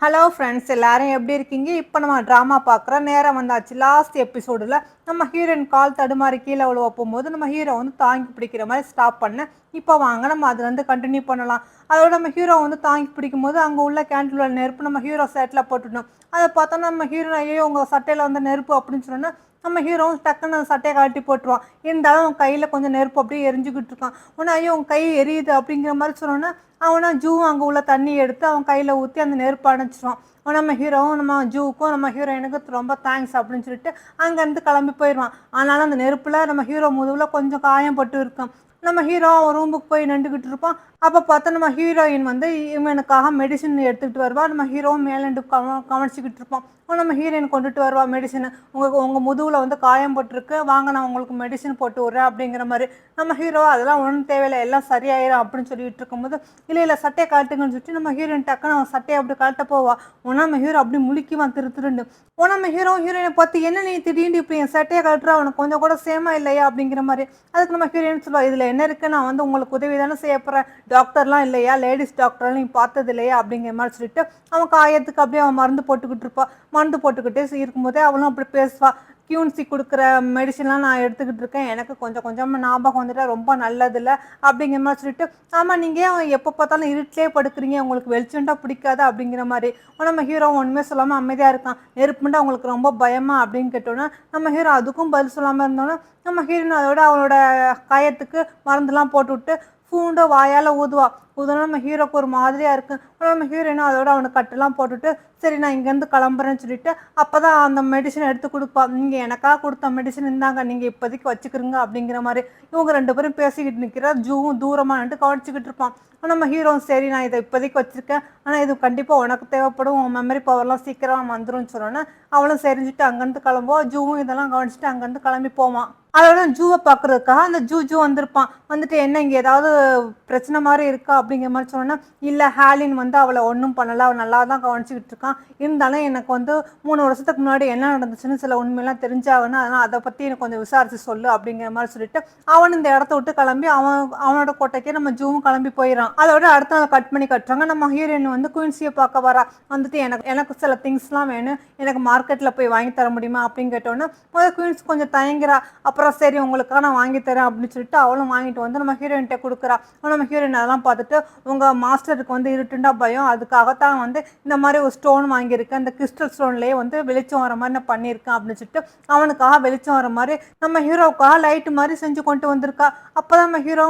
Hello friends, எல்லாரும் எப்படி இருக்கீங்க? இப்போ நம்ம ட்ராமா பார்க்குறோம். நேரம் வந்தாச்சு. லாஸ்ட் எபிசோடில் நம்ம ஹீரோயின் கால் தடுமாறி கீழே விழுவ போகும்போது நம்ம ஹீரோ வந்து தாங்கி பிடிக்கிற மாதிரி ஸ்டாப் பண்ண. இப்போ வாங்க நம்ம அது வந்து கண்டினியூ பண்ணலாம். அதோட நம்ம ஹீரோ வந்து தாங்கி பிடிக்கும் போது அங்கே உள்ள கேண்டில் உள்ள நெருப்பு நம்ம ஹீரோ சைட்டில் போட்டுடணும். அதை பார்த்தோன்னா நம்ம ஹீரோ ஐயோ உங்கள் சட்டையில் வந்து நெருப்பு அப்படின்னு சொன்னோன்னா நம்ம ஹீரோ டக்குன்னு சட்டையை கழட்டி போட்டுருவான். இருந்தாலும் அவன் கையில் கொஞ்சம் நெருப்பு அப்படியே எரிஞ்சுக்கிட்டு இருக்கான். உடனே ஐயோ உன் கை எரியுது அப்படிங்கிற மாதிரி சொன்னோன்னா அவனா ஜூவும் அங்கே உள்ள தண்ணி எடுத்து அவன் கையில் ஊற்றி அந்த நெருப்பு அணைச்சிருவான். நம்ம ஹீரோவும் நம்ம ஜூவுக்கும் நம்ம ஹீரோயினுக்கு ரொம்ப தேங்க்ஸ் அப்படின்னு சொல்லிட்டு அங்கேருந்து கிளம்பி போயிடுவான். ஆனாலும் அந்த நெருப்பில் நம்ம ஹீரோ முதுகில் கொஞ்சம் காயம் பட்டு இருக்கும். நம்ம ஹீரோ அவன் ரூமுக்கு போய் நின்றுக்கிட்டு இருப்பான். அப்போ பார்த்தா நம்ம ஹீரோயின் வந்து இவனுக்காக மெடிசன் எடுத்துக்கிட்டு வருவா. நம்ம ஹீரோவும் மேலேண்டு கவனிச்சிக்கிட்டு இருப்பான். நம்ம ஹீரோயின் கொண்டுட்டு வருவா மெடிசன். உங்கள் முதுகில் வந்து காயம் போட்டிருக்கு, வாங்க நான் உங்களுக்கு மெடிசன் போட்டு விட்றேன் அப்படிங்கிற மாதிரி. நம்ம ஹீரோ அதெல்லாம் ஒன்றும் தேவையில்லை, எல்லாம் சரியாயிரும் அப்படின்னு சொல்லிட்டு இருக்கும்போது இல்லை சட்டையை கழட்டுங்கன்னு சொல்லிட்டு நம்ம ஹீரோயின் டக்குன்னு அவன் சட்டையை அப்படி கழட்ட போவா. நம்ம ஹீரோ அப்படி முழிக்குவான் திருண்டு. நம்ம ஹீரோயினை பார்த்து என்ன நீ திடீர்னு இப்படி என் சட்டையை கழட்டுறா, அவனுக்கு கொஞ்சம் கூட சேமா இல்லையா அப்படிங்கிற மாதிரி. அதுக்கு நம்ம ஹீரோயின் சொல்லுவா, இதில் என்ன இருக்கு, நான் வந்து உங்களுக்கு உதவி தானே செய்ய போகிறேன், டாக்டர்லாம் இல்லையா, லேடிஸ் டாக்டர்லாம் நீ பார்த்தது இல்லையா அப்படிங்கிற மாதிரி சொல்லிட்டு அவன் காயத்துக்கு அப்படியே அவன் மருந்து போட்டுக்கிட்டு இருப்பா. மருந்து போட்டுக்கிட்டே இருக்கும்போதே அவளும் அப்படி பேசுவா. கியூன்சி கொடுக்குற மெடிசன்லாம் நான் எடுத்துக்கிட்டு இருக்கேன், எனக்கு கொஞ்சம் கொஞ்சமாக ஞாபகம் வந்துட்டா ரொம்ப நல்லதில்லை அப்படிங்கிற மாதிரி சொல்லிட்டு ஆமாம் நீங்கள் ஏன் எப்போ பார்த்தாலும் இருட்டிலே படுக்கிறீங்க, உங்களுக்கு வெளிச்சண்டா பிடிக்காதா அப்படிங்கிற மாதிரி. நம்ம ஹீரோ ஒன்றுமே சொல்லாமல் அமைதியாக இருக்கான். நெருப்புண்டா அவங்களுக்கு ரொம்ப பயமா அப்படின்னு கேட்டோன்னா நம்ம ஹீரோ அதுக்கும் பதில் சொல்லாமல் இருந்தோன்னா நம்ம ஹீரோயின் அதோட அவளோட காயத்துக்கு மருந்துலாம் போட்டுவிட்டு பூண்டை வாயால் ஊதுனா நம்ம ஹீரோக்கு ஒரு மாதிரியாக இருக்கு. நம்ம ஹீரோயினும் அதோட அவனுக்கு கட்டெல்லாம் போட்டுட்டு சரி நான் இங்கேருந்து கிளம்புறேன்னு சொல்லிட்டு அப்போ தான் அந்த மெடிசன் எடுத்து கொடுப்பா. நீங்கள் எனக்காக கொடுத்த மெடிசன் இருந்தாங்க, நீங்கள் இப்போதைக்கு வச்சுக்கிறீங்க அப்படிங்கிற மாதிரி. இவங்க ரெண்டு பேரும் பேசிக்கிட்டு நிற்கிற ஜூவும் தூரமாக நின்று கவனிச்சிக்கிட்டு இருப்பான். நம்ம ஹீரோ சரி நான் இதை இப்போதைக்கு வச்சுருக்கேன், ஆனால் இது கண்டிப்பாக உனக்கு தேவைப்படும், உன் மெமரி பவர்லாம் சீக்கிரம் வந்துடும் சொன்னோன்னே அவளும் சரிஞ்சுட்டு அங்கேருந்து கிளம்புவோம். ஜூவும் இதெல்லாம் கவனிச்சுட்டு அங்கேருந்து கிளம்பி போவான். அதோட ஜூவை பார்க்குறதுக்காக அந்த ஜூ வந்திருப்பான். வந்துட்டு என்ன இங்கே ஏதாவது பிரச்சனை மாதிரி இருக்கா அப்படிங்கிற மாதிரி சொன்னோன்னா இல்லை ஹாலின் வந்து அவளை ஒன்றும் பண்ணலை, அவள் நல்லா தான் கவனிச்சிக்கிட்டு இருக்கான், இருந்தாலும் எனக்கு வந்து 3 வருஷத்துக்கு முன்னாடி என்ன நடந்துச்சுன்னு சில உண்மையெல்லாம் தெரிஞ்சாகணும், அதனால் அதை பற்றி எனக்கு கொஞ்சம் விசாரிச்சு சொல்லு அப்படிங்கிற மாதிரி சொல்லிட்டு அவன் இந்த இடத்த விட்டு கிளம்பி அவனோட கோட்டைக்கே நம்ம ஜூவும் கிளம்பி போயிடறான். அதோட அடுத்த நாள் கட் பண்ணி கட்டுறாங்க. நம்ம ஹீரோயின் வந்து குயின்சியை பார்க்க வரா. வந்துட்டு எனக்கு சில திங்ஸ்லாம் வேணும், எனக்கு மார்க்கெட்டில் போய் வாங்கி தர முடியுமா அப்படின்னு கேட்டோன்னா முதல் குயின்ஸ் கொஞ்சம் தயங்குறா. அப்புறம் சரி உங்களுக்காக நான் வாங்கி தரேன் அப்படின்னு சொல்லிட்டு அவளும் வாங்கிட்டு வந்து நம்ம ஹீரோயின்கிட்ட கொடுக்குறா. நம்ம ஹீரோயின் அதெல்லாம் பார்த்துட்டு உங்கள் மாஸ்டருக்கு வந்து இருட்டுண்டா பயம், அதுக்காகத்தான் வந்து இந்த மாதிரி ஒரு ஸ்டோன் வாங்கியிருக்கேன், இந்த கிறிஸ்டல் ஸ்டோன்லேயே வந்து வெளிச்சம் வர மாதிரி நான் பண்ணியிருக்கேன் அப்படின்னு சொல்லிட்டு அவனுக்காக வெளிச்சம் வர மாதிரி நம்ம ஹீரோவுக்காக லைட்டு மாதிரி செஞ்சு கொண்டு வந்திருக்கா. அப்போ தான் நம்ம ஹீரோ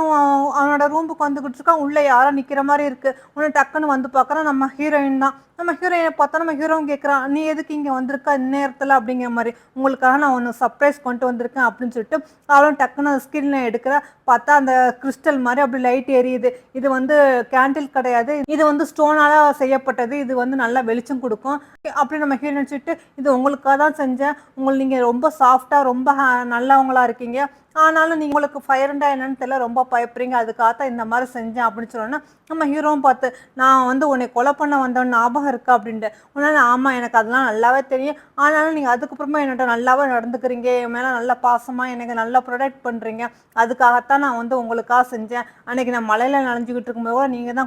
அவனோட ரூமுக்கு வந்துக்கிட்டு இருக்கான். உள்ளே யாரும் நிற்கிற மாதிரி இருக்குது. ஒன்று டக்குன்னு வந்து பார்க்குறான் நம்ம ஹீரோயின் தான். நம்ம ஹீரோயினை பார்த்தா நம்ம ஹீரோவும் கேட்குறான், நீ எதுக்கு இங்கே வந்திருக்கா இந்நேரத்தில் அப்படிங்கிற மாதிரி. உங்களுக்காக நான் ஒன்று சர்ப்ரைஸ் கொண்டு வந்திருக்கேன் அப்படின்னு சொல்லிட்டு அவளும் டக்குன்னு ஸ்கிரீனில் எடுக்கிற. பார்த்தா அந்த கிறிஸ்டல் மாதிரி அப்படி லைட் எரியுது. இது வந்து கேண்டில் கிடையாது, இது வந்து ஸ்டோனால் செய்யப்பட்டது, இது வந்து நல்லா வெளிச்சம் கொடுக்கும் அப்படி நம்ம ஹீரோயின் சொல்லிட்டு இது உங்களுக்காக தான் செஞ்சேன், நீங்கள் ரொம்ப சாஃப்டாக ரொம்ப நல்லவங்களா இருக்கீங்க, ஆனாலும் நீங்கள் உங்களுக்கு ஃபயர்ண்டா என்னன்னு தெரியல ரொம்ப பயப்படுறீங்க, அதுக்காகத்தான் இந்த மாதிரி செஞ்சேன் அப்படின்னு சொன்னோன்னா நம்ம ஹீரோவும் பார்த்து நான் வந்து உன்னை கொலை பண்ண வந்தவன் ஞாபகம் இருக்கா அப்படின்ட்டு. உன்னால ஆமாம் எனக்கு அதெல்லாம் நல்லாவே தெரியும், ஆனாலும் நீங்கள் அதுக்கப்புறமா என்னோட நல்லாவே நடந்துக்கிறீங்க, என் மேலே நல்ல பாசமாக எனக்கு நல்லா ப்ரொடெக்ட் பண்ணுறீங்க, அதுக்காகத்தான் நான் வந்து உங்களுக்காக செஞ்சேன். அன்றைக்கி நான் மலையில் நனைஞ்சிக்கிட்டு இருக்கும்போது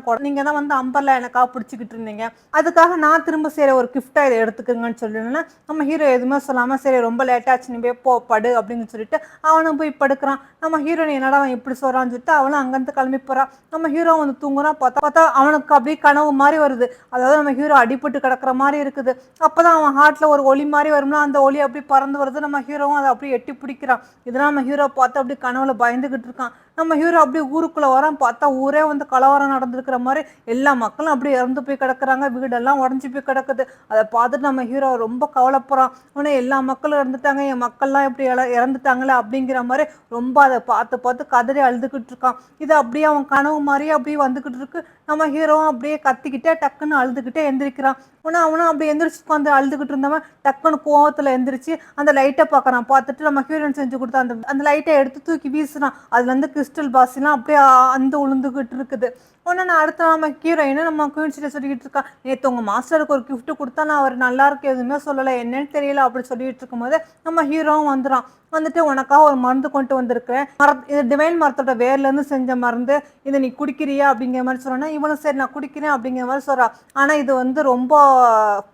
கூட நீங்கள் தான் வந்து அம்பரில் எனக்காக பிடிச்சிக்கிட்டு இருந்தீங்க, அதுக்காக நான் திரும்ப சரி ஒரு கிஃப்டாக இதை எடுத்துக்கோங்கன்னு சொல்லிடுன்னா நம்ம ஹீரோ எதுவுமே சொல்லாமல் சரி ரொம்ப லேட்டாச்சு நீ போய் படு அப்படின்னு சொல்லிட்டு அவனும் போய் படுக்கிறான். நம்ம ஹீரோயின் என்னடா அவன் இப்படி சொல்கிறான்னு சொல்லிட்டு அவனும் அங்கேருந்து கிளம்பி போகிறான். நம்ம ஹீரோ வந்து தூங்குறான். பார்த்தா அவனுக்கு அப்படியே கனவு மாதிரி வருது. அதாவது நம்ம ஹீரோ அடிபட்டு கிடக்கிற மாதிரி இருக்குது. அப்போதான் அவன் ஹார்ட்டில் ஒரு ஒளி மாதிரி வரும்னா அந்த ஒளி அப்படி பறந்து வருது. நம்ம ஹீரோவும் அதை அப்படியே எட்டி பிடிக்கிறான். இதெல்லாம் நம்ம ஹீரோ பார்த்து அப்படி கனவுல பயந்துக்கிட்டு இருக்கான். நம்ம ஹீரோ அப்படியே ஊருக்குள்ளே வரான். பார்த்தா ஊரே வந்து கலவரம் நடந்துருக்கிற மாதிரி எல்லா மக்களும் அப்படியே இறந்து போய் கிடக்குறாங்க, வீடெல்லாம் உடஞ்சி போய் கிடக்குது. அதை பார்த்துட்டு நம்ம ஹீரோ ரொம்ப கவலைப்படுறான். உடனே எல்லா மக்களும் இறந்துட்டாங்க, என் மக்கள்லாம் இப்படி இறந்துட்டாங்களே அப்படிங்கிற மாதிரி ரொம்ப அதை பார்த்து கதறி அழுதுகிட்டு இருக்கான். இது அப்படியே அவன் கனவு மாதிரியே அப்படியே வந்துக்கிட்டு இருக்கு. நம்ம ஹீரோவும் அப்படியே கத்திக்கிட்டே டக்குன்னு அழுதுகிட்டே எந்திரிக்கிறான். அவனும் அப்படி எந்திரிச்சு உட்காந்து அழுதுகிட்டு இருந்தவன் டக்குன்னு கோவத்தில் எந்திரிச்சு அந்த லைட்டை பார்க்குறான். பார்த்துட்டு நம்ம ஹீரோயின் செஞ்சு கொடுத்தா அந்த லைட்டை எடுத்து தூக்கி வீசுறான். அதுலேருந்து கிறிஸ்டல் பாசிலாம் அப்படியே அந்த உளுந்துக்கிட்டு இருக்குது. உடனே நான் அடுத்த நம்ம ஹீரோயின் நம்ம குயின்சிட்ட சொல்லிக்கிட்டு இருக்கா, நேற்று உங்கள் மாஸ்டருக்கு ஒரு கிஃப்ட் கொடுத்தா நான் அவர் நல்லா இருக்கு எதுவுமே சொல்லலை என்னன்னு தெரியல அப்படி சொல்லிட்டு இருக்கும்போது நம்ம ஹீரோவும் வந்துடும். வந்துட்டு உனக்காக ஒரு மருந்து கொண்டு வந்திருக்கிறேன், இது டிவைன் மரத்தோட வேர்லேருந்து செஞ்ச மருந்து, இதை நீ குடிக்கிறியா அப்படிங்கிற மாதிரி சொன்னோன்னா இவனும் சரி நான் குடிக்கிறேன் அப்படிங்கிற மாதிரி சொல்கிறான். ஆனால் இது வந்து ரொம்ப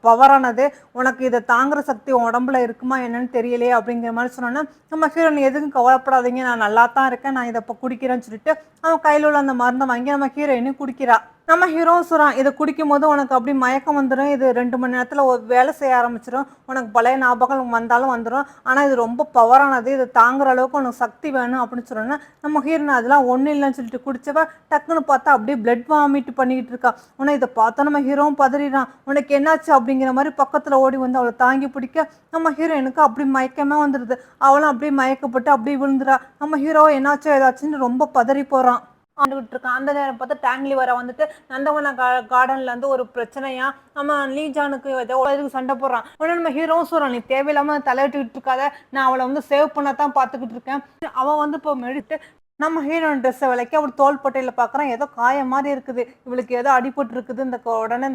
பவரானது, உனக்கு இதை தாங்குற சக்தி உடம்புல இருக்குமா என்னன்னு தெரியலையே அப்படிங்கிற மாதிரி சொன்னோன்னா நம்ம ஹீரோயின் எதுக்கும் கவலைப்படாதீங்க நான் நல்லா தான் இருக்கேன் நான் இதை இப்போ குடிக்கிறேன்னு சொல்லிட்டு அவன் கையில் உள்ள அந்த மருந்தை வாங்கி நம்ம ஹீரோயினும் குடிக்கிறா. நம்ம ஹீரோவும் சொல்கிறான் இதை குடிக்கும் போது உனக்கு அப்படி மயக்கம் வந்துடும், இது 2 மணி நேரத்தில் ஒரு வேலை செய்ய ஆரம்பிச்சிடும், உனக்கு பழைய ஞாபகம் வந்தாலும் வந்துடும், ஆனால் இது ரொம்ப பவரானது, இது தாங்குற அளவுக்கு உனக்கு சக்தி வேணும் அப்படின்னு சொன்னோன்னா நம்ம ஹீரோயின் அதெல்லாம் ஒன்றும் இல்லைன்னு சொல்லிட்டு குடிச்சவ டக்குன்னு பார்த்தா அப்படியே பிளட் வாமிட் பண்ணிக்கிட்டு இருக்கா. உன்னை இதை பார்த்தா நம்ம ஹீரோவும் பதறிடான், உனக்கு என்னாச்சு அப்படிங்கிற மாதிரி பக்கத்தில் ஓடி வந்து அவளை தாங்கி பிடிக்க நம்ம ஹீரோயினுக்கு அப்படி மயக்கமே வந்துடுது. அவளும் அப்படியே மயக்கப்பட்டு அப்படியே விழுந்துடா. நம்ம ஹீரோ என்னாச்சோ ஏதாச்சுன்னு ரொம்ப பதறி போகிறான் ஆண்டுகிட்டு இருக்கான். அந்த நேரம் பார்த்து டேங்லி வர வந்துட்டு நந்தவன கார்டன்ல இருந்து ஒரு பிரச்சனையா நம்ம லீஜானுக்கு ஏதோ இதுக்கு சண்டை போடுறான். உடனே நம்ம ஹீரோவும் சொல்றான், நீ தேவையில்லாம தலையிட்டுக்கிட்டு இருக்காத, நான் அவளை வந்து சேவ் பண்ணத்தான் பார்த்துக்கிட்டு இருக்கேன். அவன் வந்து இப்போ மெடிட்டு நம்ம ஹீரோயின் ட்ரெஸ்ஸை விலைக்கு அவள் தோள்பட்டையில் பார்க்குறான், ஏதோ காயம் மாதிரி இருக்குது, இவளுக்கு ஏதோ அடிபட்டு இருக்குது. இந்த உடனே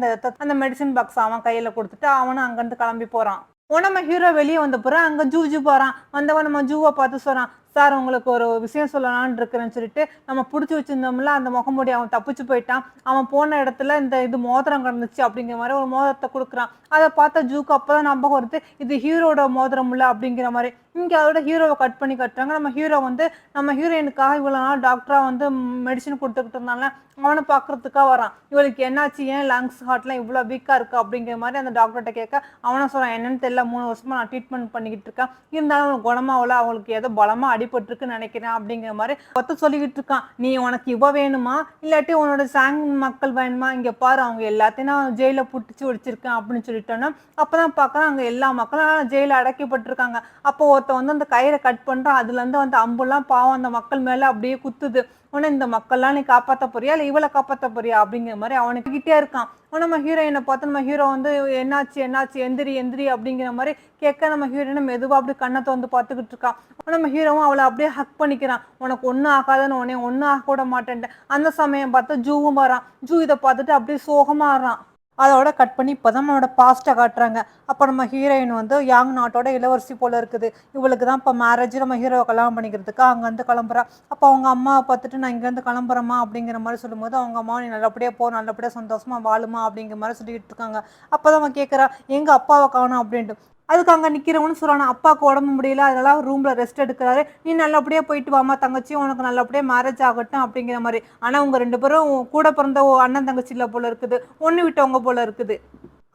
அந்த மெடிசின் பாக்ஸ் அவன் கையில் கொடுத்துட்டு அவனும் அங்கேருந்து கிளம்பி போகிறான். நம்ம ஹீரோ வெளியே வந்த பிறகு அங்கே ஜூ போகிறான். வந்தவன் நம்ம ஜூவை பார்த்து சொல்கிறான், சார் உங்களுக்கு ஒரு விஷயம் சொல்லலான்னு இருக்கிறேன்னு சொல்லிட்டு நம்ம பிடிச்சி வச்சிருந்தோம்ல அந்த முகமுடி அவன் தப்பிச்சு போயிட்டான், அவன் போன இடத்துல இது மோதிரம் கிடந்துச்சு அப்படிங்கிற மாதிரி ஒரு மோதிரத்தை கொடுக்குறான். அதை பார்த்தா ஜூக்கு அப்போதான் ஞாபகம் வருது இது ஹீரோட மோதிரம் இல்லை அப்படிங்கிற மாதிரி. இங்கே அதோட ஹீரோவை கட் பண்ணி கட்டுறாங்க. நம்ம ஹீரோ வந்து நம்ம ஹீரோயினுக்காக இவ்வளோ நாள் டாக்டராக வந்து மெடிசன் கொடுத்துக்கிட்டு இருந்தால அவனை பார்க்கறதுக்காக வரான். இவளுக்கு என்னாச்சு, ஏன் லங்ஸ் ஹார்ட்லாம் இவ்வளோ வீக்காக இருக்குது அப்படிங்கிற மாதிரி அந்த டாக்டர்கிட்ட கேட்க அவனை சொல்கிறான், என்னன்னு தெரியல 3 வருஷமாக நான் ட்ரீட்மெண்ட் பண்ணிக்கிட்டு இருக்கேன், இருந்தாலும் அவனுக்கு குணமாகல, அவங்களுக்கு ஏதோ பலமாக அடிபட்டுருக்குன்னு நினைக்கிறேன் அப்படிங்கிற மாதிரி ஒருத்த சொல்லிக்கிட்டு இருக்கான். நீ உனக்கு இவ வேணுமா இல்லாட்டி உன்னோட சாங் மக்கள் வேணுமா, இங்கே பாரு அவங்க எல்லாத்தையும் நான் ஜெயிலில் புட்டிச்சு வச்சிருக்கேன் அப்படின்னு சொல்லிட்டோன்னா அப்போ தான் பார்க்குறேன் அங்கே எல்லா மக்களும் ஜெயிலில் அடைக்கப்பட்டிருக்காங்க. அப்போ ஒருத்த வந்து அந்த கயிறை கட் பண்ணுறான், அதுலேருந்து வந்து அம்புலாம் பாவம் அந்த மக்கள் மேலே அப்படியே குத்துது. உடனே இந்த மக்கள்லாம் நீ காப்பாற்ற போறியா இல்லை இவளை காப்பாற்ற போறியா அப்படிங்கிற மாதிரி அவனுக்கு கிட்டே இருக்கான். நம்ம ஹீரோயினை பார்த்து நம்ம ஹீரோ வந்து என்னாச்சு என்னாச்சு எந்திரி அப்படிங்கிற மாதிரி கேட்க நம்ம ஹீரோயினை மெதுவாக அப்படி கண்ணத்தை வந்து பார்த்துக்கிட்டு இருக்கான். நம்ம ஹீரோவும் அவளை அப்படியே ஹக் பண்ணிக்கிறான், உனக்கு ஒன்றும் ஆகாதுன்னு உடனே ஒன்றும் ஆக கூட மாட்டேன்ட்டு. அந்த சமயம் பார்த்து ஜூவும் வரான். ஜூ இதை பார்த்துட்டு அப்படியே சோகமாகறான். அதோட கட் பண்ணி இப்போ தான் நம்மளோட பாஸ்ட்டை காட்டுறாங்க. அப்போ நம்ம ஹீரோயின் வந்து யாங் நாட்டோட இளவரசி போல் இருக்குது. இவளுக்கு தான் இப்போ மேரேஜ் நம்ம ஹீரோவை கல்யாணம் பண்ணிக்கிறதுக்கு அங்கேருந்து கிளம்புறா. அப்போ அவங்க அம்மாவை பார்த்துட்டு நான் இங்கேருந்து கிளம்புறேம்மா அப்படிங்கிற மாதிரி சொல்லும்போது அவங்க அம்மா நீ நல்லபடியாக போ, நல்லபடியாக சந்தோஷமாக வாழுமா அப்படிங்கிற மாதிரி சொல்லிக்கிட்டு இருக்காங்க. அப்போ தான் அவன் கேட்குறா எங்கள் அப்பாவை காணோம் அப்படின்ட்டு. அதுக்கு அங்கே நிற்கிறவனு சொல்கிறான், அப்பாவுக்கு உடம்பு முடியல அதெல்லாம் ரூமில் ரெஸ்ட் எடுக்கிறாரு, நீ நல்லபடியாக போயிட்டு வாமா தங்கச்சி, உனக்கு நல்லபடியாக மேரேஜ் ஆகட்டும் அப்படிங்கிற மாதிரி. ஆனால் உங்கள் 2 பேரும் கூட பிறந்த அண்ணன் தங்கச்சி இல்லை போல இருக்குது, ஒன்று விட்டவங்க போல இருக்குது.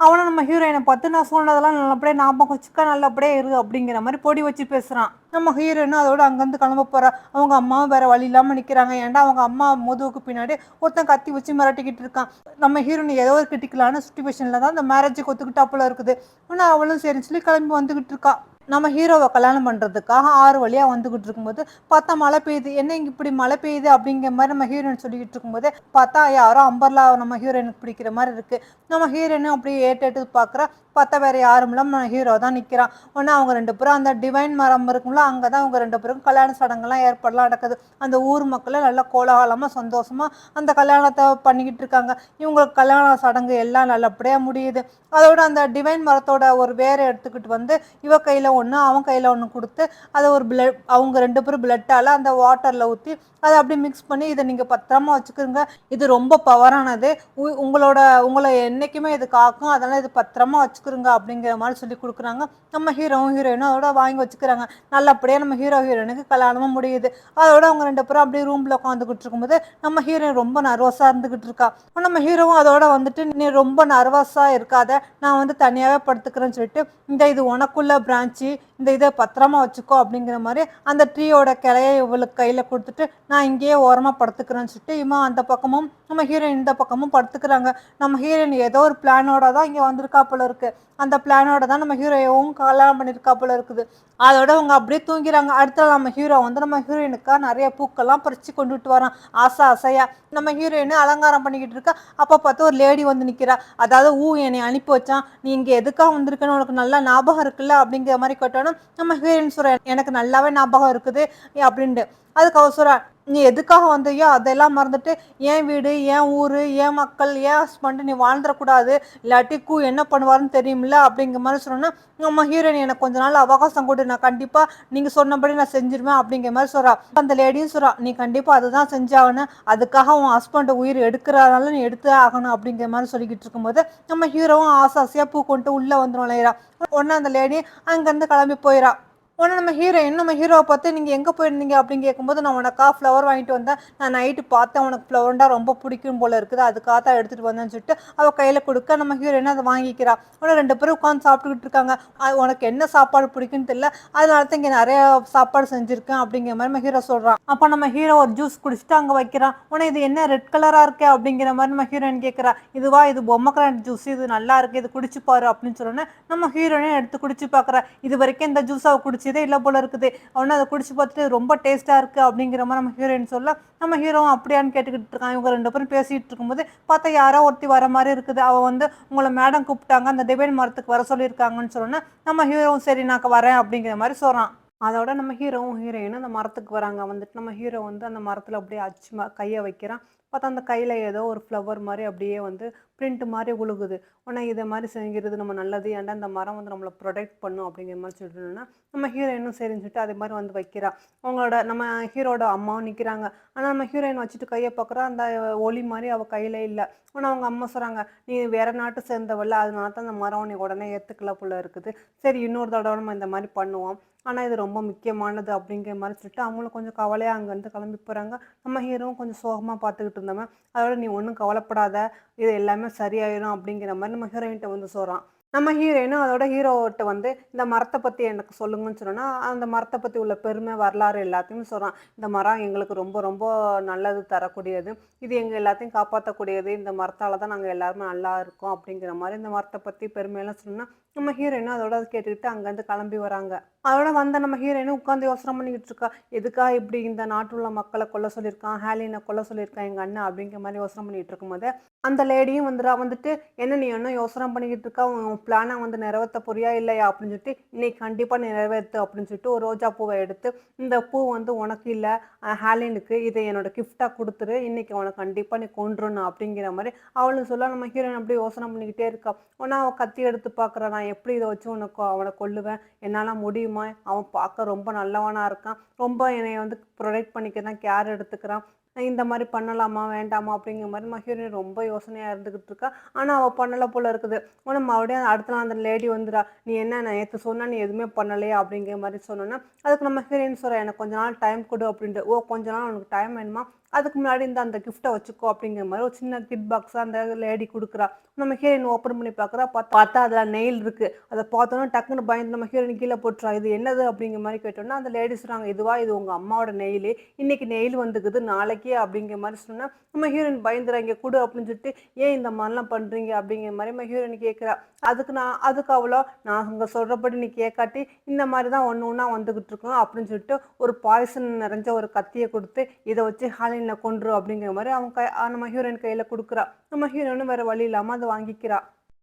அவனை நம்ம ஹீரோயினை பார்த்து நான் சொன்னதெல்லாம் நல்லபடியாக ஞாபகம் வச்சுக்க, நல்லபடியாக இரு அப்படிங்கிற மாதிரி பொடி வச்சு பேசுகிறான். நம்ம ஹீரோயினும் அதோட அங்கேருந்து கிளம்ப போகிறா. அவங்க அம்மாவும் வேற வழி இல்லாமல் நிற்கிறாங்க. ஏன்டா அவங்க அம்மா முதுகுக்கு பின்னாடி ஒருத்தன் கத்தி வச்சு மிரட்டிக்கிட்டு இருக்கான். நம்ம ஹீரோயின் ஏதோ ஒரு கிரிட்டிக்கலான சுச்சுவேஷனில் தான் அந்த மேரேஜுக்கு ஒத்துக்கிட்டாப்புல இருக்குது. ஆனால் அவளும் சரின்னு சொல்லி கிளம்பி வந்துக்கிட்டு இருக்கா. நம்ம ஹீரோவை கல்யாணம் பண்ணுறதுக்காக 6 வழியாக வந்துக்கிட்டு இருக்கும்போது பார்த்தா மழை பெய்யுது. என்ன இங்கே இப்படி மழை பெய்யுது அப்படிங்கிற மாதிரி நம்ம ஹீரோயின் சொல்லிக்கிட்டு இருக்கும்போது பார்த்தா யாரோ அம்பர்லா நம்ம ஹீரோயினுக்கு பிடிக்கிற மாதிரி இருக்குது. நம்ம ஹீரோயினும் அப்படியே ஏட்டு பார்க்குறா. பார்த்தா வேறு யாரும் இல்லை நம்ம ஹீரோ தான் நிற்கிறான். ஒன்று அவங்க 2 பேரும் அந்த டிவைன் மரம் இருக்கும்ல அங்கே தான் அவங்க 2 பேரும் கல்யாண சடங்கெல்லாம் ஏற்பாடுலாம் நடக்குது. அந்த ஊர் மக்களை நல்லா கோலாகலமாக சந்தோஷமாக அந்த கல்யாணத்தை பண்ணிக்கிட்டு இருக்காங்க. இவங்களுக்கு கல்யாண சடங்கு எல்லாம் நல்லபடியாக முடியுது. அதோட அந்த டிவைன் மரத்தோட ஒரு வேரை எடுத்துக்கிட்டு வந்து இவ கையில் ஒன்று அவன் கையில் ஒன்று கொடுத்து அதை ஒரு அவங்க 2 பேரும் பிளட்டால் அந்த வாட்டரில் ஊற்றி அதை அப்படியே மிக்ஸ் பண்ணி இதை நீங்கள் பத்திரமா வச்சுக்கிறோங்க, இது ரொம்ப பவரானது, உங்களை என்றைக்குமே இது காக்கும், அதனால் இது பத்திரமா வச்சுக்கிறோங்க அப்படிங்கிற மாதிரி சொல்லி கொடுக்குறாங்க. நம்ம ஹீரோயினும் அதோட வாங்கி வச்சுக்கிறாங்க. நல்லபடியாக நம்ம ஹீரோயினுக்கு கல்யாணமும் முடியுது. அதோட அவங்க 2 பேரும் அப்படியே ரூமில் உட்காந்துக்கிட்டு இருக்கும்போது நம்ம ஹீரோயின் ரொம்ப நர்வஸாக இருந்துக்கிட்டு இருக்கா. நம்ம ஹீரோவும் அதோட வந்துட்டு நீ ரொம்ப நர்வஸாக இருக்காத, நான் வந்து தனியாகவே படுத்துக்கிறேன்னு சொல்லிட்டு இது உனக்குள்ள பிரான்ச்சு, இதை பத்திரமா வச்சுக்கோ அப்படிங்கிற மாதிரி அந்த ட்ரீயோட கிளையை இவளுக்கு கையில் கொடுத்துட்டு நான் இங்கேயே ஓரமாக படுத்துக்கிறேன்னு சொல்லிட்டு இவன் அந்த பக்கமும் நம்ம ஹீரோயின் இந்த பக்கமும் படுத்துக்கிறாங்க. நம்ம ஹீரோயின் ஏதோ ஒரு பிளானோட தான் இங்கே வந்திருக்கா போல இருக்கு. அந்த பிளானோட தான் நம்ம ஹீரோவும் கல்யாணம் பண்ணியிருக்கா போல இருக்குது. அதோட அவங்க அப்படியே தூங்கிறாங்க. அடுத்த நம்ம ஹீரோ வந்து நம்ம ஹீரோயினுக்கா நிறைய பூக்கெல்லாம் பறித்து கொண்டுட்டு வரான் ஆசையா. நம்ம ஹீரோயின் அலங்காரம் பண்ணிக்கிட்டு இருக்கா. அப்போ பார்த்து ஒரு லேடி வந்து நிற்கிறா. அதாவது என்னை அனுப்பி வச்சான், நீ இங்கே எதுக்காக வந்திருக்கன்னு உனக்கு நல்லா ஞாபகம் இருக்குல்ல அப்படிங்கிற மாதிரி கேட்டோன்னா நம்ம ஹீரோயின் சொல்கிறேன் எனக்கு நல்லாவே ஞாபகம் இருக்குது அப்படின்ட்டு. அதுக்கு அவர் சொல்கிறா, நீ எதுக்காக வந்தியோ அதெல்லாம் மறந்துட்டு என் வீடு, என் ஊரு, என் மக்கள், என் ஹஸ்பண்ட் நீ வாழ்ந்துறக்கூடாது. இல்லாட்டி என்ன பண்ணுவாருன்னு தெரியும்ல அப்படிங்கிற மாரி சொன்னோனே, நம்ம ஹீரோயின் எனக்கு கொஞ்ச நாள் அவகாசம் குடு. நான் கண்டிப்பா நீங்க சொன்னபடி நான் செஞ்சுருவேன் அப்படிங்கிற மாரி சொல்றா. அந்த லேடியும் சொல்றா, நீ கண்டிப்பா அதுதான் செஞ்சாகணும். அதுக்காக உன் ஹஸ்பண்ட் உயிர் எடுக்கிறனால நீ எடுத்தே ஆகணும் அப்படிங்கிற மாரி சொல்லிக்கிட்டு இருக்கும்போது, நம்ம ஹீரோவும் ஆசை ஆசையா பூ கொண்டு உள்ள வந்து நுழையிறா. உடனே அந்த லேடி அங்கருந்து கிளம்பி போயிறா. உடனே நம்ம ஹீரோவ பார்த்து நீங்க எங்க போயிருந்தீங்க அப்படின்னு கேட்கும்போது, நான் உனக்கா ஃப்ளவர் வாங்கிட்டு வந்தேன். நான் நைட்டு பார்த்தேன் உனக்கு ஃப்ளவர்னா ரொம்ப பிடிக்கும் போல இருக்குது. அதுக்காக தான் எடுத்துட்டு வந்தேன்னு சொல்லிட்டு அவ கையில குடுக்க, நம்ம ஹீரோயின் அத வாங்கிக்கிறா. உடனே 2 பேரும் உட்கார்ந்து சாப்பிட்டுக்கிட்டு இருக்காங்க. உனக்கு என்ன சாப்பாடு பிடிக்கும்னு தெரியல. அதனால தான் இங்க நெறைய சாப்பாடு செஞ்சிருக்கேன் அப்படிங்கிற மாரி நம்ம ஹீரோ சொல்றான். அப்ப நம்ம ஹீரோ ஒரு ஜூஸ் குடிச்சுட்டு அங்க வைக்கிறான். உடனே இது என்ன ரெட் கலரா இருக்கே அப்படிங்கிற மாரி நம்ம ஹீரோயின் கேட்கிறா. இது பொம்மகிரானட் ஜூஸ். இது நல்லா இருக்கு. இது குடிச்சு பாரு அப்படின்னு சொன்னோனே, நம்ம ஹீரோயினும் எடுத்து குடிச்சு பார்க்குறா. இதுவரைக்கும் இந்த ஜூஸ் அவ குடிச்சதே இல்ல போல இருக்குது. அவனும் அத குடிச்சு பார்த்துட்டு ரொம்ப டேஸ்ட்டா இருக்கு அப்படிங்கிற மாரி நம்ம ஹீரோயின் சொல்ல, நம்ம ஹீரோவும் அப்படியான்னு கேட்டுக்கிட்டு இருக்கான். இவங்க 2 பேரும் பேசிட்டு இருக்கும்போது பார்த்தா யாரோ ஒருத்தி வர மாரி இருக்குது. அவ வந்து உங்கள மேடம் கூப்பிட்டாங்க. அந்த டிவைன் மரத்துக்கு வர சொல்லியிருக்காங்கன்னு சொன்னோனே, நம்ம ஹீரோவும் சரி நான் வரேன் அப்படிங்கிற மாரி சொல்றான். அதோட நம்ம ஹீரோவும் ஹீரோயினும் அந்த மரத்துக்கு வராங்க. வந்துட்டு நம்ம ஹீரோ வந்து அந்த மரத்துல அப்படியே கைய வைக்கிறான். பார்த்தா அந்த கையில ஏதோ ஒரு ஃப்ளவர் மாரி அப்படியே வந்து பிரிண்ட் மாரி விழுகுது. உடனே இத மாரி செய்கிறது நம்ம நல்லது. ஏன்டா இந்த மரம் வந்து நம்மள ப்ரொடெக்ட் பண்ணும் அப்படிங்கிற மாரி சொல்லிட்டோம்னா, நம்ம ஹீரோயினும் சரின்னு சொல்லிட்டு அதே மாரி வந்து வைக்கிறா. அவங்களோட நம்ம ஹீரோட அம்மாவும் நிக்கிறாங்க. ஆனா நம்ம ஹீரோயின் வச்சுட்டு கைய பார்க்குறா. அந்த ஒளி மாரி அவ கையில இல்ல. உடனே அவங்க அம்மா சொல்றாங்க, "நீ வேற நாட்ட சேர்ந்தவல்ல. அதனால தான் அந்த மரம் உன்னை உடனே ஏத்துக்கல போல இருக்குது. சரி இன்னொரு தடவ நம்ம இந்த மாரி பண்ணுவோம். ஆனா இது ரொம்ப முக்கியமானது." அப்படிங்கிற மாரி சொல்லிட்டு அவங்களும் கொஞ்சம் கவலையா அங்கருந்து கிளம்பி போறாங்க. நம்ம ஹீரோவும் கொஞ்சம் சோகமா பார்த்துக்கிட்டு இருந்தவன், அதோட "நீ ஒண்ணும் கவலைப்படாத. இது எல்லாமே சரியாயிரும்." அப்படிங்கிற மாரி நம்ம ஹீரோயின்ட்ட வந்து சொல்றான். நம்ம ஹீரோயினும் அதோட ஹீரோட்ட வந்து இந்த மரத்த பத்தி எனக்கு சொல்லுங்கன்னு சொன்னோன்னா, அந்த மரத்த பத்தி உள்ள பெருமை, வரலாறு எல்லாத்தையும் சொல்றான். இந்த மரம் எங்களுக்கு ரொம்ப ரொம்ப நல்லது தரக்கூடியது. இது எங்க எல்லாத்தையும் காப்பாத்தக்கூடியது. இந்த மரத்தால தான் நாங்க எல்லாருமே நல்லா இருக்கோம். அப்படிங்கிற மாரி இந்த மரத்த பத்தி பெருமையெல்லாம் சொன்னா, நம்ம ஹீரோயினும் அதோட அத கேட்டுக்கிட்டு அங்கருந்து கிளம்பி வராங்க. அதோட வந்த நம்ம ஹீரோயினும் உட்காந்து யோசனை பண்ணிக்கிட்டு இருக்கா. எதுக்காக இப்படி இந்த நாட்டுல உள்ள மக்கள கொல்ல சொல்லியிருக்கான், ஹேலின கொல்ல சொல்லியிருக்கான் எங்க அண்ணன் அப்படிங்கிற மாரி யோசனை பண்ணிட்டு இருக்கும்போது, அந்த லேடியும் வந்துடுறா. வந்துட்டு, "என்ன நீ இன்னும் யோசனை பண்ணிக்கிட்டு இருக்க? உன் பிளான வந்து நிறைவேத்த போறியா இல்லையா?" அப்படின்னு சொல்லிட்டு, "இன்னைக்கு கண்டிப்பா நீ நிறைவேத்து." அப்படின்னு சொல்லிட்டு ஒரு ரோஜா பூவ எடுத்து, "இந்த பூ வந்து உனக்கு இல்ல, ஹேலினுக்கு. இத என்னோட கிஃப்ட்டா குடுத்துரு. இன்னைக்கு அவன கண்டிப்பா நீ கொன்றுணும்." அப்படிங்கிற மாரி அவளும் சொல்ல, நம்ம ஹீரோயின் அப்படியே யோசனை பண்ணிக்கிட்டே இருக்கா. உடனே அவ கத்தி எடுத்து பார்க்குறா. "நான் எப்படி இத வச்சு அவன கொல்லுவேன்? என்னால முடியுமா? அவன் பார்க்க ரொம்ப நல்லவனா இருக்கான். ரொம்ப என்னைய வந்து புரொடெக்ட் பண்ணிக்கிறான், கேர் எடுத்துக்கிறான். இந்த மாரி பண்ணலாமா? வேண்டாமா?" அப்படிங்கிற மாரி மஹீரோயின் ரொம்ப யோசனையா இருந்துகிட்டு இருக்கா. ஆனா, அவ பண்ணல போல இருக்குது. உடனே மறுபடியும் அடுத்த நாள் அந்த லேடி வந்துறா. "நீ என்ன நேத்து சொன்ன நீ எதுவுமே பண்ணலையா?" அப்படிங்கிற மாரி சொன்னோனே, அதுக்கு நம்ம ஹீரோயின் சொல்றா, "எனக்கு கொஞ்ச நாள் டைம் குடு." அப்படின்ட்டு. "ஓ! கொஞ்ச நாள் உனக்கு டைம் வேணுமா? அதுக்கு முன்னாடி இந்த அந்த கிஃப்ட்ட வச்சுக்கோ." அப்படிங்கிற மாரி ஒரு சின்ன கிட் பாக்ஸ அந்த லேடி குடுக்குறா. நம்ம ஹீரோயின் ஓப்பன் பண்ணி பார்க்குறா. பார்த்தா அதுல நெயில் இருக்கு. அத பார்த்தோனே டக்குனு பயந்து நம்ம ஹீரோயின் கீழ போட்டுறா. "இது என்னது?" அப்படிங்கிற மாரி கேட்டோனே, அந்த லேடி சொல்றாங்க, "இதுவா? இது உங்க அம்மாவோட நெயிலு. இன்னைக்கு நெயில் வந்துக்குது. நாளைக்கு." அப்படிங்கிற மாரி சொன்னா, நம்ம ஹீரோயின் பயந்துறா. "இங்க குடு." அப்படின்னு சொல்லிட்டு, "ஏன் இந்த மாரிலாம் பண்றீங்க?" அப்படிங்கிற மாரி நம்ம ஹீரோயின் கேட்கிறா. அதுக்கு அவளோ, "நாங்க சொல்றபடி நீ கேட்காட்டி, இந்த மாரி தான் ஒண்ணு ஒண்ணா வந்துகிட்டு இருக்கும்." அப்படின்னு சொல்லிட்டு ஒரு பாய்சன் நிறைஞ்ச ஒரு கத்திய குடுத்து, "இத வச்சு ஹாலின கொன்று." அப்படிங்கிற மாரி நம்ம ஹீரோயின் கையில குடுக்குறா. நம்ம ஹீரோயினும் வேற வழி இல்லாம அத வாங்கிக்கிறா.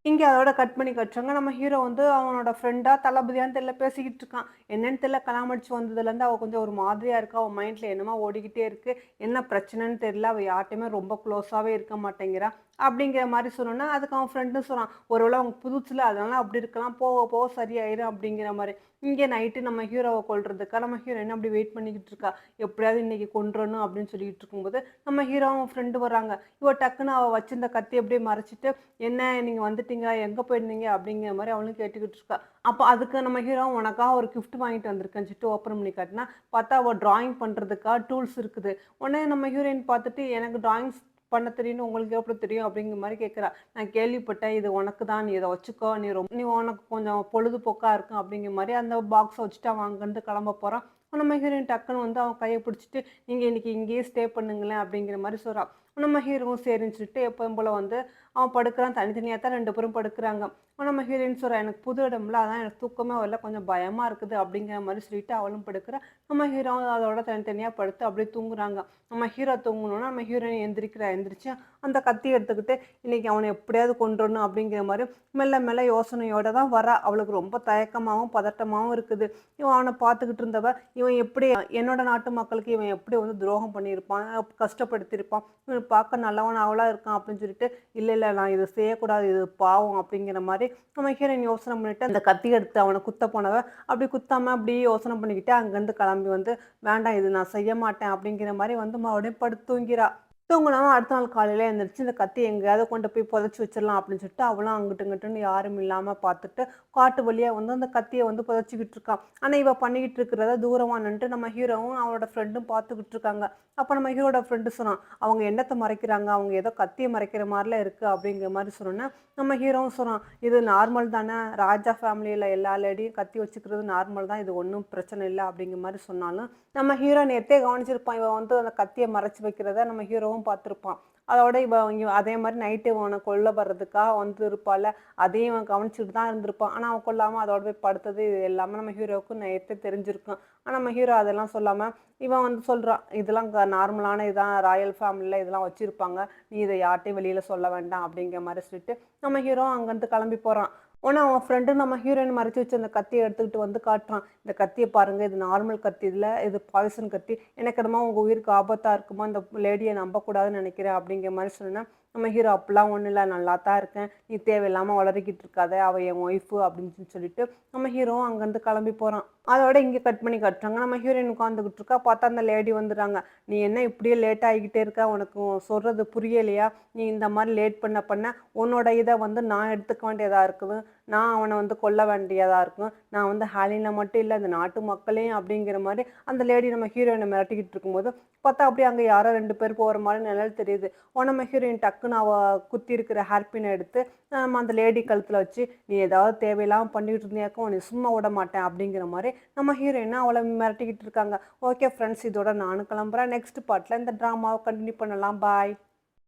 இங்க அதோட கட் பண்ணி காட்டுறாங்க. நம்ம ஹீரோ வந்து அவனோட ஃப்ரெண்டா, தளபதியான்னு தெரியல பேசிக்கிட்டு இருக்கான். என்னன்னு தெரியல கலாமடிச்சு வந்ததுலேருந்து அவ கொஞ்சம் ஒரு மாதிரியா இருக்கா. அவ மைண்ட்ல என்னமோ ஓடிக்கிட்டே இருக்கு. என்ன பிரச்சனைன்னு தெரியல. அவ யார்ட்டயுமே ரொம்ப க்ளோஸாவே இருக்க மாட்டேங்கிறா. அப்படிங்கிற மாரி சொன்னோனே, அதுக்கு அவன் ஃப்ரெண்டும் சொல்றான். "ஒருவேள அவங்க புதுசுல அதனால அப்படி இருக்கலாம். போக போக சரியாயிரும்." அப்படிங்கிற மாரி. இங்க நைட்டு நம்ம ஹீரோவ கொல்றதுக்கா நம்ம ஹீரோயின் அப்படி வெயிட் பண்ணிக்கிட்டு இருக்கா. எப்படியாவது இன்னைக்கு கொன்றணும் அப்படின்னு சொல்லிட்டு இருக்கும்போது, நம்ம ஹீரோவும் ஃப்ரெண்டு வராங்க. இவ டக்குன்னு அவ வச்சிருந்த கத்திய அப்படியே மறைச்சிட்டு, "என்ன நீங்க வந்துட்டீங்க? எங்க போயிருந்தீங்க?" அப்படிங்கிற மாரி அவளும் கேட்டுக்கிட்டு இருக்கா. அப்ப அதுக்கு நம்ம ஹீரோ, "உனக்காக ஒரு கிஃப்ட் வாங்கிட்டு வந்திருக்கேன்னு" சொல்லிட்டு ஓப்பன் பண்ணி காட்டுனா, பார்த்தா அவ டிராயிங் பண்றதுக்கா டூல்ஸ் இருக்குது. உடனே நம்ம ஹீரோயின் பார்த்துட்டு, "எனக்கு டிராயிங்ஸ் பண்ண தெரியும்னு உங்களுக்கு எப்படி தெரியும்?" அப்படிங்கிற மாரி கேட்கிறா. "நான் கேள்விப்பட்டேன். இது உனக்கு தான். நீ இத வச்சுக்கோ. நீ உனக்கு கொஞ்சம் பொழுதுபோக்கா இருக்கும்." அப்படிங்கிற மாரி அந்த பாக்ஸ வச்சுட்டு அவன் அங்கருந்து கிளம்ப போறான். நம்ம ஹீரோயின் டக்குன்னு வந்து அவன் கைய பிடிச்சுட்டு, "நீங்க இன்னைக்கு இங்கேயே ஸ்டே பண்ணுங்களேன்." அப்படிங்கிற மாரி சொல்றா. நம்ம ஹீரோவும் சரின்னு சொல்லிட்டு எப்பவும் போல வந்து அவன் படுக்கிறான். தனித்தனியாக தான் 2 பேரும் படுக்கிறாங்க. நம்ம ஹீரோயின் சொல்றா, "எனக்கு புது இடம்ல, அதான் எனக்கு தூக்கமே வரல. கொஞ்சம் பயமா இருக்குது." அப்படிங்கிற மாரி சொல்லிட்டு அவளும் படுக்கிறா. நம்ம ஹீரோவும் அதோட தனித்தனியா படுத்து அப்படியே தூங்குறாங்க. நம்ம ஹீரோ தூங்கணும்னா, நம்ம ஹீரோயின் எந்திரிச்சு அந்த கத்தி எடுத்துக்கிட்டு, இன்னைக்கு அவன எப்படியாவது கொன்றணும் அப்படிங்கிற மாரி மெல்ல மெல்ல யோசனையோட தான் வரா. அவளுக்கு ரொம்ப தயக்கமாவும், பதட்டமாவும் இருக்குது. இவன் அவன பார்த்துக்கிட்டு இருந்தவ, இவன் எப்படி என்னோட நாட்டு மக்களுக்கு இவன் எப்படி வந்து துரோகம் பண்ணியிருப்பான், கஷ்டப்படுத்தியிருப்பான். இவன் பார்க்க நல்லவனாவலா இருக்கான் அப்படின்னு சொல்லிட்டு, இல்ல இல்ல நான் இத செய்யக்கூடாது. இது பாவம் அப்படிங்கிற மாரி நம்ம ஹீரோயின் யோசனை பண்ணிட்டு, அந்த கத்தி எடுத்து அவன குத்த போனவ, அப்படி குத்தாம அப்படியே யோசனை பண்ணிக்கிட்டே அங்கருந்து கிளம்பி வந்து, வேண்டாம் இது நான் செய்ய மாட்டேன் அப்படிங்கிற மாரி வந்து மறுபடியும் படுத்து தூங்கிறா. தூங்குனவ அடுத்த நாள் காலையில எந்திரிச்சு, இந்த கத்திய எங்கேயாவது கொண்டு போய் புதைச்சு வச்சிடலாம் அப்படின்னு சொல்லிட்டு, அவளும் அங்கிட்டு இங்கிட்டுன்னு யாரும் இல்லாம பார்த்துட்டு, காட்டு வழியா வந்து அந்த கத்திய வந்து புதைச்சுக்கிட்டு இருக்கா. ஆனா, இவ பண்ணிக்கிட்டு இருக்கிறத தூரமா நின்னுட்டு நம்ம ஹீரோவும் அவளோட ஃப்ரெண்டும் பார்த்துக்கிட்டு இருக்காங்க. அப்ப நம்ம ஹீரோட ஃப்ரெண்டு சொன்னான், "அவங்க என்னத்த மறைக்கிறாங்க? அவங்க ஏதோ கத்திய மறைக்கிற மாரிலாம் இருக்கு." அப்படிங்கிற மாரி சொன்னோனே, நம்ம ஹீரோவும் சொன்னான், "இது நார்மல் தானே. ராஜா ஃபேமிலியில எல்லா லேடியும் கத்தி வச்சுக்கிறது நார்மல் தான். இது ஒண்ணும் பிரச்சனை இல்ல." அப்படிங்கிற மாரி சொன்னாலும், நம்ம ஹீரோ நேத்தே கவனிச்சிருப்பான். இவ வந்து அந்த கத்திய மறைச்சு வைக்கிறத நம்ம ஹீரோவும் பார்த்துருப்பான். அதோட இவ அதே மாரி நைட்டு இவன கொல்ல வர்றதுக்காக வந்திருப்பாள்ல, அதையும் இவன் கவனிச்சுட்டு தான் இருந்திருப்பான். ஆனா, அவன் கொல்லாம அதோட போய் படுத்தது இது எல்லாமே நம்ம ஹீரோவுக்கு நேத்தே தெரிஞ்சிருக்கும். ஆனா, நம்ம ஹீரோ அதெல்லாம் சொல்லாம, இவன் வந்து சொல்றான், "இதெல்லாம் நார்மலான இதான் ராயல் ஃபேமிலில இதெல்லாம் வச்சிருப்பாங்க. நீ இத யார்ட்டயும் வெளியில சொல்ல வேண்டாம்." அப்படிங்கிற மாரி சொல்லிட்டு, நம்ம ஹீரோ அங்கருந்து கிளம்பி போறான். உடனே அவன் ஃப்ரெண்டு நம்ம ஹீரோயின் மறைச்சு வச்ச அந்த கத்திய எடுத்துக்கிட்டு வந்து காட்டுறான். "இந்த கத்திய பாருங்க. இது நார்மல் கத்தி இல்ல. இது பாய்சன் கத்தி. எனக்கு என்னமோ உங்க உயிருக்கு ஆபத்தா இருக்குமா? இந்த லேடிய நம்பக்கூடாதுன்னு நெனைக்கிறேன்." அப்படிங்கிற மாரி சொன்னோனே, நம்ம ஹீரோ "அப்படிலாம் ஒண்ணும் இல்ல. நல்லா தான் இருக்கேன். நீ தேவையில்லாம ஒளறிக்கிட்டு இருக்காத. அவ என் ஒய்ஃபு." அப்படின்னு சொல்லிட்டு நம்ம ஹீரோவும் அங்கருந்து கிளம்பி போறான். அதோட இங்க கட் பண்ணி காட்டுறாங்க. நம்ம ஹீரோயின் உட்காந்துக்கிட்டு இருக்கா. பார்த்தா அந்த லேடி வந்துடுறாங்க. "நீ என்ன இப்படியே லேட் ஆகிக்கிட்டே இருக்க? உனக்கு சொல்றது புரியலையா? நீ இந்த மாரி லேட் பண்ண பண்ண உன்னோட இத வந்து நான் எடுத்துக்க வேண்டியதா இருக்குது. நான் அவன வந்து கொல்ல வேண்டியதா இருக்கும். நான் வந்து ஹாலின மட்டும் இல்ல, இந்த நாட்டு மக்களையும்." அப்படிங்கிற மாரி அந்த லேடி நம்ம ஹீரோயின மிரட்டிக்கிட்டு இருக்கும்போது, பார்த்தா அப்படியே அங்க யாரோ 2 பேர் போற மாரி நிழல் தெரியுது. நம்ம ஹீரோயின் டக்குன்னு அவ குத்தி இருக்கிற ஹேர்பின எடுத்து அந்த லேடி கழுத்துல வச்சு, "நீ ஏதாவது தேவையில்லாம பண்ணிட்டு இருந்தியாக்கும், உன்னைய சும்மா விடமாட்டேன்." அப்படிங்கிற மாரி நம்ம ஹீரோயின் அவள மிரட்டிக்கிட்டு இருக்காங்க. ஓகே ஃப்ரெண்ட்ஸ், இதோட நானும் கிளம்புறேன். நெக்ஸ்ட் பார்ட்ல இந்த ட்ராமாவ கன்டின்யூ பண்ணலாம். பாய்.